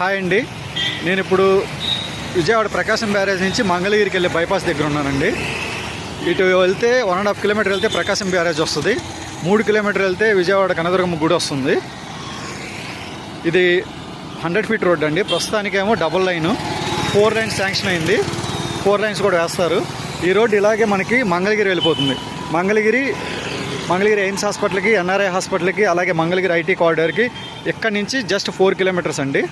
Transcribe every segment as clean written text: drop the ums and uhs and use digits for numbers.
Hi అండి, నేను ఇప్పుడు విజయవాడ ప్రకాశం బ్యారేజ్ నుంచి మంగళగిరికి వెళ్ళే బైపాస్ దగ్గర ఉన్నానండి. ఇటు వెళ్తే 1.5 కిలోమీటర్ వెళ్తే ప్రకాశం బ్యారేజ్ వస్తుంది. 3 కిలోమీటర్ వెళ్తే విజయవాడ కనదుర్గమ్మ గుడి వస్తుంది. ఇది 100 ఫీట్ రోడ్ అండి. ప్రస్తుతానికేమో డబుల్ లైను, 4 లైన్స్ శాంక్షన్ అయింది. 4 లైన్స్ కూడా వేస్తారు. ఈ రోడ్డు ఇలాగే మనకి మంగళగిరి వెళ్ళిపోతుంది. మంగళగిరి ఎయిమ్స్ హాస్పిటల్కి, ఎన్ఆర్ఐ హాస్పిటల్కి, అలాగే మంగళగిరి ఐటీ కారిడార్కి ఇక్కడి నుంచి జస్ట్ 4 కిలోమీటర్స్ అండి.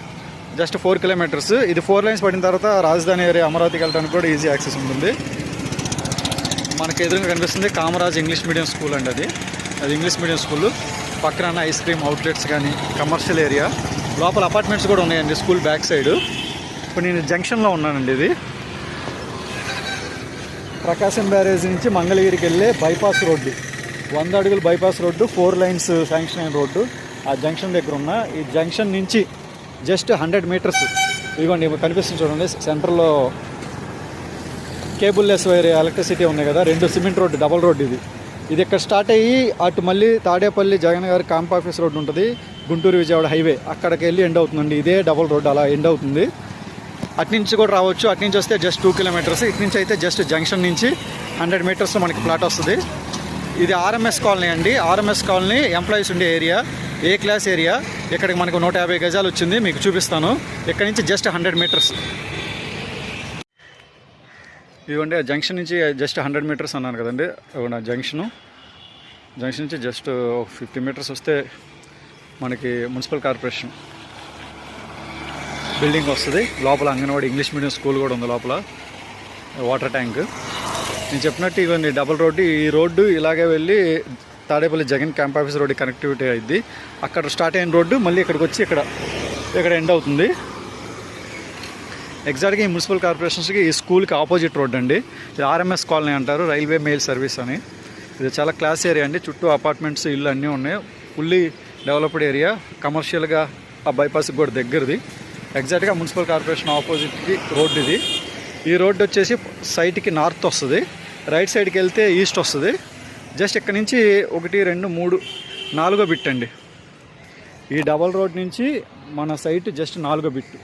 Just 4 kilometres. ఇది 4 లైన్స్ పడిన తర్వాత రాజధాని ఏరియా అమరావతికి వెళ్ళడానికి కూడా ఈజీ యాక్సెస్ ఉంటుంది. మనకి ఎదురుగా కనిపిస్తుంది కామరాజ్ ఇంగ్లీష్ మీడియం స్కూల్ అండి. అది ఇంగ్లీష్ మీడియం స్కూల్. పక్కన ఐస్ క్రీమ్ అవుట్లెట్స్ కానీ, కమర్షియల్ ఏరియా, లోపల అపార్ట్మెంట్స్ కూడా ఉన్నాయండి స్కూల్ బ్యాక్ సైడ్. ఇప్పుడు నేను జంక్షన్లో ఉన్నానండి. ఇది ప్రకాశం బ్యారేజ్ నుంచి మంగళగిరికి వెళ్ళే బైపాస్ రోడ్డు, 100 అడుగుల బైపాస్ రోడ్డు, 4 లైన్స్ శాంక్షన్ అయిన రోడ్డు. ఆ జంక్షన్ దగ్గర ఉన్న ఈ జంక్షన్ నుంచి జస్ట్ 100 మీటర్స్ ఇదిగోండి కనిపిస్తుంది చూడండి. సెంటర్లో కేబుల్ లెస్ వైర్ ఎలక్ట్రిసిటీ ఉన్నాయి కదా, 2 సిమెంట్ రోడ్డు, డబల్ రోడ్డు. ఇది ఇక్కడ స్టార్ట్ అయ్యి అటు మళ్ళీ తాడేపల్లి జగన్ గారి క్యాంప్ ఆఫీస్ రోడ్డు ఉంటుంది, గుంటూరు విజయవాడ హైవే, అక్కడికి వెళ్ళి ఎండ్ అవుతుందండి. ఇదే డబల్ రోడ్డు అలా ఎండ్ అవుతుంది. అట్నుంచి కూడా రావచ్చు. అట్నుంచి వస్తే జస్ట్ 2 కిలోమీటర్స్. ఇటు నుంచి అయితే జస్ట్ జంక్షన్ నుంచి 100 మీటర్స్లో మనకి ప్లాట్ వస్తుంది. ఇది ఆర్ఎంఎస్ కాలనీ అండి. ఆర్ఎంఎస్ కాలనీ ఎంప్లాయీస్ ఉండే ఏరియా, ఏ క్లాస్ ఏరియా. ఇక్కడికి మనకు 150 గజాలు వచ్చింది, మీకు చూపిస్తాను. ఇక్కడ నుంచి జస్ట్ 100 మీటర్స్. ఇదిగోండి జంక్షన్ నుంచి జస్ట్ 100 మీటర్స్ అన్నాను కదండి. జంక్షన్ నుంచి జస్ట్ 50 మీటర్స్ వస్తే మనకి మున్సిపల్ కార్పొరేషన్ బిల్డింగ్ వస్తుంది. లోపల అంగన్వాడీ ఇంగ్లీష్ మీడియం స్కూల్ కూడా ఉంది. లోపల వాటర్ ట్యాంక్. నేను చెప్పినట్టు ఇవన్నీ డబుల్ రోడ్డు. ఈ రోడ్డు ఇలాగే వెళ్ళి Tadepalli Jagan camp office road connectivity అయింది. అక్కడ స్టార్ట్ అయిన రోడ్డు మళ్ళీ ఇక్కడికి వచ్చి ఇక్కడ ఎండ్ అవుతుంది. ఎగ్జాక్ట్గా ఈ మున్సిపల్ కార్పొరేషన్స్కి ఈ స్కూల్కి ఆపోజిట్ రోడ్ అండి. ఇది ఆర్ఎంఎస్ కాలనీ అంటారు, రైల్వే మెయిల్ సర్వీస్ అని. ఇది చాలా క్లాస్ ఏరియా అండి. చుట్టూ అపార్ట్మెంట్స్, ఇల్లు అన్నీ ఉన్నాయి. Fully developed area. కమర్షియల్గా ఆ బైపాస్కి కూడా దగ్గరది. ఎగ్జాక్ట్గా మున్సిపల్ కార్పొరేషన్ ఆపోజిట్కి రోడ్డు ఇది. ఈ రోడ్డు వచ్చేసి సైట్కి నార్త్ వస్తుంది, రైట్ సైడ్కి వెళ్తే ఈస్ట్ వస్తుంది. జస్ట్ ఇక్కడ నుంచి 1, 2, 3, 4వ బిట్ అండి. ఈ డబల్ రోడ్ నుంచి మన సైట్ జస్ట్ 4వ బిట్.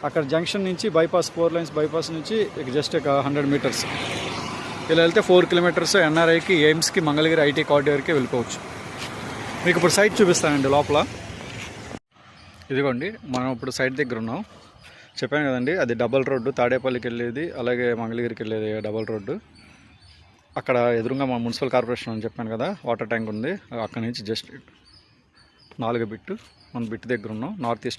అక్కడ జంక్షన్ నుంచి బైపాస్, 4 లైన్స్ బైపాస్ నుంచి జస్ట్ 100 మీటర్స్. ఇలా వెళ్తే 4 కిలోమీటర్స్ ఎన్ఆర్ఐకి, ఎయిమ్స్కి, మంగళగిరి ఐటీ కారిడార్కి వెళ్ళిపోవచ్చు. మీకు ఇప్పుడు సైట్ చూపిస్తానండి లోపల. ఇదిగోండి మనం ఇప్పుడు సైట్ దగ్గర ఉన్నాం. చెప్పాను కదండి, అది డబల్ రోడ్డు, తాడేపల్లికి వెళ్ళేది, అలాగే మంగళగిరికి వెళ్ళేది డబల్ రోడ్డు. అక్కడ ఎదురుగా మా మున్సిపల్ కార్పొరేషన్ అని చెప్పాను కదా, వాటర్ ట్యాంక్ ఉంది. అక్కడ నుంచి జస్ట్ 4 బిట్టు, 1 బిట్ దగ్గర ఉన్నాం. North east